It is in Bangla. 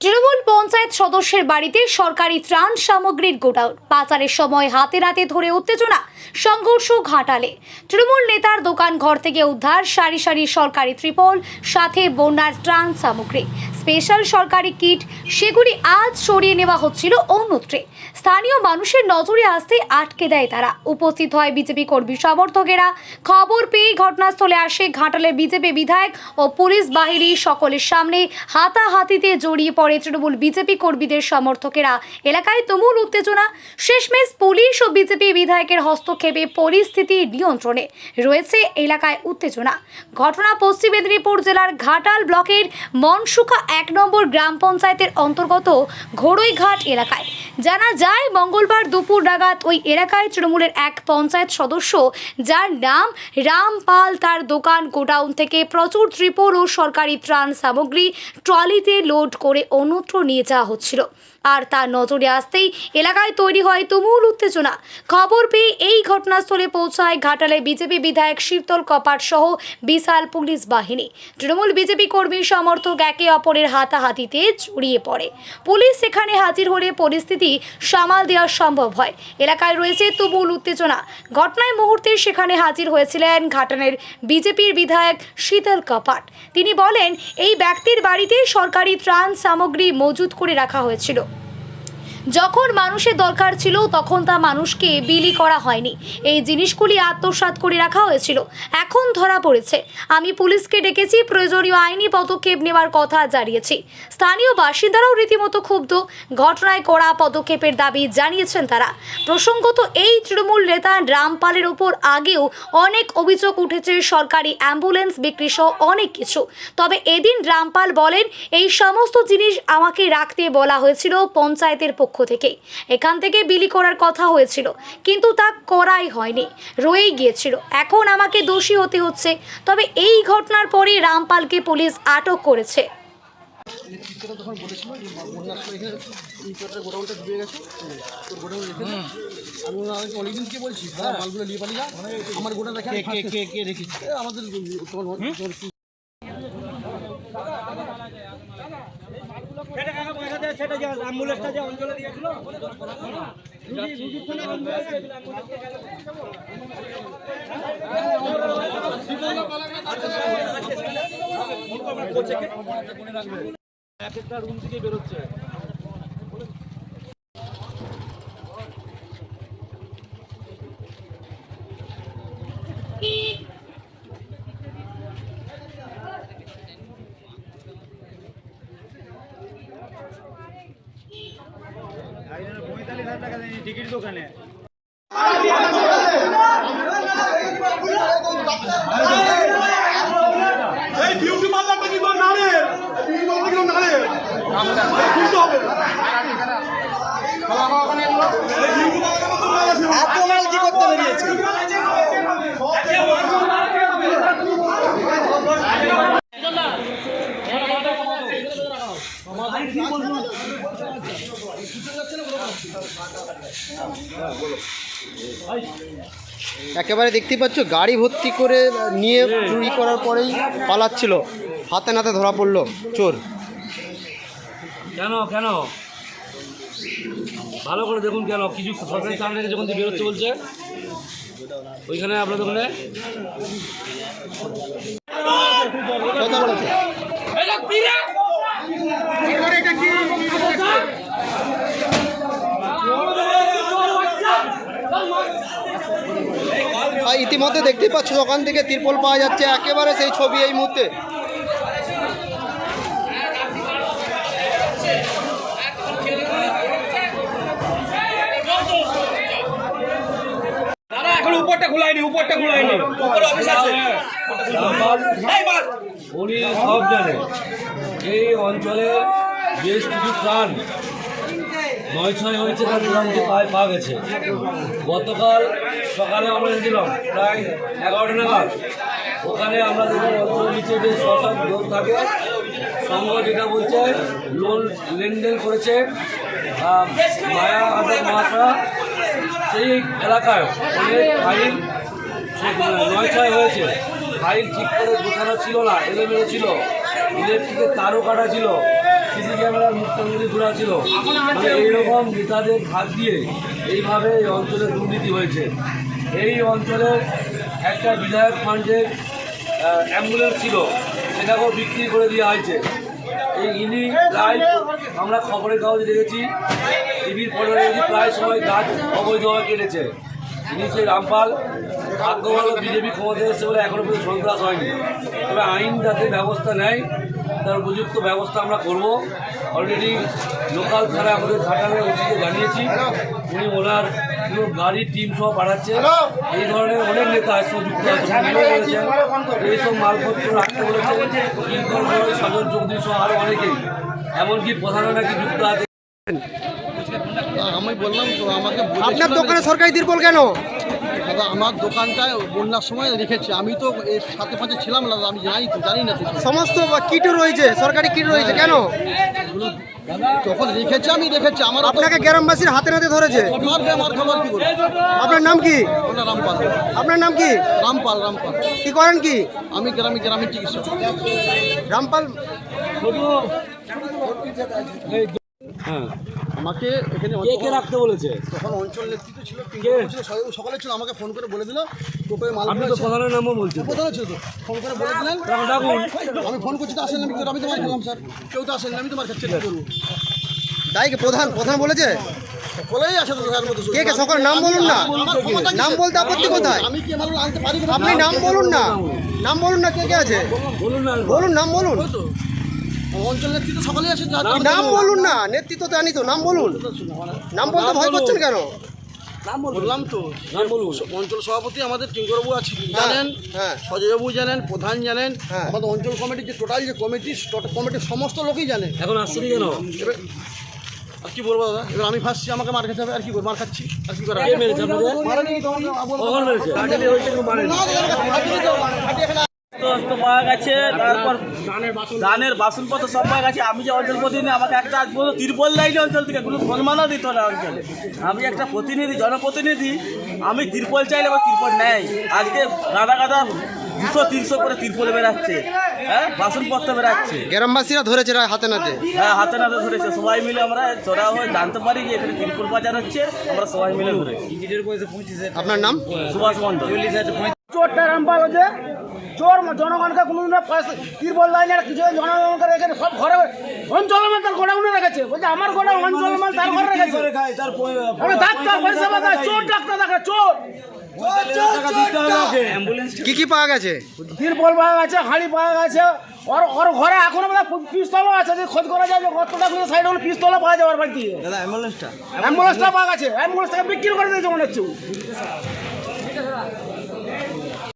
তৃণমূল পঞ্চায়েত সদস্যের বাড়িতে সরকারি ত্রাণ সামগ্রীর গোডাউন পাচারের সময় হাতে নাতে ধরে উত্তেজনা সংঘর্ষ ঘাটালে তৃণমূল নেতার দোকান ঘর থেকে উদ্ধার সারি সারি সরকারি ত্রিপল সাথে বন্যার ত্রাণ সামগ্রী স্পেশাল সরকারি কিট সেগুলি আজ সরিয়ে নেওয়া হচ্ছিল অন্যত্রে স্থানীয় মানুষের নজরে আসতে আটকে দেয় তারা উপস্থিত হয় বিজেপি কর্মী সমর্থকেরা খবর পেয়ে ঘটনাস্থলে আসে ঘাটালের বিজেপি বিধায়ক ও পুলিশ বাহিনী সকলের সামনে হাতাহাতিতে জড়িয়ে পড়ে তৃণমূল বিজেপি কর্মীদের সমর্থকেরা এলাকায় তুমুল উত্তেজনা শেষমেশ পুলিশ ও বিজেপি বিধায়কের হস্তক্ষেপে পরিস্থিতি নিয়ন্ত্রণে রয়েছে এলাকায় উত্তেজনা ঘটনা পশ্চিম মেদিনীপুর জেলার ঘাটাল ব্লকের মনসুখা 1 নম্বর গ্রাম পঞ্চায়েতের অন্তর্গত ঘোড়ইঘাট এলাকায় জানা যায় মঙ্গলবার দুপুর নাগাদ ওই এলাকায় তৃণমূলের এক পঞ্চায়েত সদস্য যার নাম রামপাল তার দোকান গোডাউন থেকে প্রচুর ত্রিপল ও সরকারি ত্রাণ সামগ্রী ট্রলিতে লোড করে অন্যত্র নিয়ে যাওয়া হচ্ছিল আর তার নজরে আসতেই এলাকায় তৈরি হয় তুমুল উত্তেজনা খবর পেয়ে এই ঘটনাস্থলে পৌঁছায় ঘাটালে বিজেপি বিধায়ক শীতল কপাট সহ বিশাল পুলিশ বাহিনী তৃণমূল বিজেপি কর্মী সমর্থক একে অপরের হাতাহাতিতে জড়িয়ে পড়ে পুলিশ সেখানে হাজির হলে পরিস্থিতি সামাল দেওয়া সম্ভব হয় এলাকায় রয়েছে তুমুল উত্তেজনা ঘটনায় মুহূর্তে সেখানে হাজির হয়েছিলেন ঘাটালের বিজেপির বিধায়ক শীতল কপাট তিনি বলেন এই ব্যক্তির বাড়িতে সরকারি ত্রাণ সামগ্রী মজুত করে রাখা হয়েছিল যখন মানুষের দরকার ছিল তখন তা মানুষকে বিলি করা হয়নি এই জিনিসগুলি আত্মসাৎ করে রাখা হয়েছিল এখন ধরা পড়েছে আমি পুলিশকে ডেকেছি প্রয়োজনীয় আইনি পদক্ষেপ নেওয়ার কথা জানিয়েছি স্থানীয় বাসিন্দারাও রীতিমতো ক্ষুব্ধ ঘটনায় কড়া পদক্ষেপের দাবি জানিয়েছেন তারা প্রসঙ্গত এই তৃণমূল নেতা রামপালের উপর আগেও অনেক অভিযোগ উঠেছে সরকারি অ্যাম্বুলেন্স বিক্রি সহ অনেক কিছু তবে এদিন রামপাল বলেন এই সমস্ত জিনিস আমাকে রাখতে বলা হয়েছিল পঞ্চায়েতের পক্ষ থেকে এখান থেকে বিলি করার কথা হয়েছিল কিন্তু তা করাই হয়নি রয়ে গিয়েছিল এখন আমাকে দোষী হতে হচ্ছে তবে এই ঘটনার পরে রামপালকে পুলিশ আটক করেছে সেটা যে অ্যাম্বুলেন্সটা যে অঞ্চলে দিয়েছিল এক একটা রুম থেকে বেরোচ্ছে টিকিট দোকানে কি করতে বেরিয়েছে একেবারে দেখতে পাচ্ছ গাড়ি ভর্তি করে নিয়ে চুরি করার পরেই পালাচ্ছিল হাতে নাতে ধরা পড়লো চোর কেন কেন ভালো করে দেখুন কেন কিছু সরকারি ত্রাণ রেখে যখন বেরোচ্ছে বলছে ওইখানে আপনার দোকানে ইতিমধ্যে দেখতে পাচ্ছ দোকান থেকে তিরপল পাওয়া যাচ্ছে একেবারে সেই ছবি এই মুহূর্তে উপরটা খোলায়নি উনি সব জানে এই অঞ্চলে বেশ কিছু ত্রাণ 9-6 হয়েছে তার ত্রাণ পাওয়া গেছে গতকাল সকালে আমরা এসেছিলাম প্রায় 11টা নাগাদ ওখানে আমরা অঞ্চলের নিচে যে সব লোন থাকে সংঘ যেটা বলছে লোন লেনদেন করেছে মায়া আদক মহাশয়া সেই এলাকায় অনেক ফাইল 9-6 হয়েছে ফাইল ঠিক করে গোছানো ছিল না, এলোমেলো ছিল, ইলেকট্রিকের তারও কাটা ছিল, সিসি ক্যামেরার মুক্তাঙ্গুলি ঘোরা ছিল। মানে এইরকম নেতাদের হাত দিয়ে এইভাবে এই অঞ্চলে দুর্নীতি হয়েছে। এই অঞ্চলের একটা বিধায়ক ফান্ডের অ্যাম্বুলেন্স ছিল, সেটাকেও বিক্রি করে দেওয়া হয়েছে। ইনি প্রায় আমরা খবরের কাগজে দেখেছি, টিভির পরে দেখেছি, প্রায় সময় গাছ অবৈধভাবে কেটেছে। ইনি সেই রামপাল। ভাগ্য ভালো বিজেপি ক্ষমতায় এসেছে বলে এখনো পর্যন্ত সন্ত্রাস হয়নি। তবে আইন যাতে ব্যবস্থা নেয় তার উপযুক্ত ব্যবস্থা আমরা করব। অলরেডি লোকাল থানা আমাদের ঘাটালে ওসিকে জানিয়েছি, উনি ওনার পুরো গাড়ির টিম সহ পাঠাচ্ছে। এই ধরনের অনেক নেতা এসব যুক্ত আছে, বলেছেন এইসব মালপত্র রাখতে বলেছেন, কিঙ্কর গোয়েল, সজল চৌধুরী সহ আরও অনেকেই, এমনকি প্রধানও নাকি যুক্ত আছে। আমি বললাম তো আমাকে আপনার দোকানে সরকারি তিরপল কেন? দাদা আমার দোকানটায় বন্যার সময় রেখেছি, আমি তো এর সাথে পাশে ছিলাম না, আমি জানি না তো সমস্ত কিটও রয়েছে, সরকারি কিট রয়েছে কেন? যখন রেখেছি আমি রেখেছি। আমার আপনাকে গ্রামবাসীর হাতে নাতে ধরেছে। আমার খাবার কি করে? আপনার নাম কি? ওনার রামপাল। আপনার নাম কি? রামপাল। কি করেন কি? আমি গ্রামীণ চিকিৎসক। রামপাল। হ্যাঁ, আমাকে এখানে কে রাখতে বলেছে? তখন অঞ্চল নেতৃত্ব ছিল, কে? সকালে ছিল, আমাকে ফোন করে বলে দিল টোপে মাল আপনি তো প্রধানের নামও বলছেন। প্রধান ছিল তো, ফোন করে বলে দিলেন। ডাকুন। আমি ফোন করছি তো আসেন না, আমি তো মার খেলাম স্যার, কেউ তো আসেন না, আমি তো মার খাচ্ছি, কি করবো? তাই কি প্রধান বলেছে? বলেই আসে তো স্যার মতো। কে সকল নাম বলুন না। আমার ক্ষমতা কি? নাম বলতে আপত্তি কোথায়? আমি কি মাল আনতে পারি? আপনি নাম বলুন না। নাম বলুন না, কে কে আছে বলুন না। বলুন, নাম বলুন। অঞ্চল নেতৃত্ব সকালে আসে। নাম বলুন না, নেতৃত্ব তো জানি তো, নাম বলুন। নাম বলতে ভয় করছেন কেন? বললাম তো, নাম বলুন। অঞ্চল সভাপতি আমাদের কিঙ্করবাবু আছে, জানেন, হ্যাঁ। সজয়বাবু জানেন, প্রধান জানেন, হ্যাঁ। আমাদের অঞ্চল কমিটির যে টোটাল যে কমিটির সমস্ত লোকই জানে। এখন আসছে কেন? এবার আর কি বলবো দাদা, এবার আমি ফাঁসছি, আমাকে মার খেতে হবে, আর কি করবো? মার খাচ্ছি, আর কি করা? কে মেরেছে আপনাদের? মারেনি তো, কখন মেরেছে? আগে হয়েছে কেউ মারেনি। পাওয়া গেছে, তারপর ধানের বাসনপত্র সব পাওয়া গেছে। আমি যে অঞ্চল প্রতিনিধি, আমাকে একটা আজ পর্যন্ত তিরপল দেয়নি অঞ্চল থেকে, কোনো সম্মানও দিত না অঞ্চলে। আমি একটা প্রতিনিধি, জনপ্রতিনিধি, আমি তিরপল চাইলে বা তিরপল নেয়। আজকে গাদা 200-300 করে তিরপল বেরাচ্ছে, হ্যাঁ, বাসনপত্র বেরাচ্ছে। গ্রামবাসীরা ধরেছে হাতে নাতে। হ্যাঁ, হাতে নাতে ধরেছে। সবাই মিলে আমরা চড়া হয়ে জানতে পারি যে এখানে তিরপল বাজার হচ্ছে, আমরা সবাই মিলে ধরেছি। আপনার নাম? সুভাষ মন্ডল। চোরটা রামপাল হচ্ছে চোর, জনগণকে কোনোদিন তিরপল দেয়নি, আর কিছু জনগণকে রেখে সব ঘরে অঞ্চলের মাল তার গোডাউনে রেখেছে। বলছে আমার গোডাউন, অঞ্চলের মাল তার ঘরে রেখেছে। ডাক্তার পরিষেবা দেয়, চোর ডাক্তার দেখে, চোর। কি পাওয়া গেছে? তিরপল পাওয়া গেছে, হাঁড়ি পাওয়া গেছে, ওর ঘরে এখনো পিস্তলও আছে। যে খোঁজ করা যায় যে কতটা সাইড হলে পিস্তলও পাওয়া যাবে ওর বাড়ি থেকে। অ্যাম্বুলেন্সটা পাওয়া গেছে, অ্যাম্বুলেন্সটাকে বিক্রি করে দিয়েছে মনে হচ্ছে।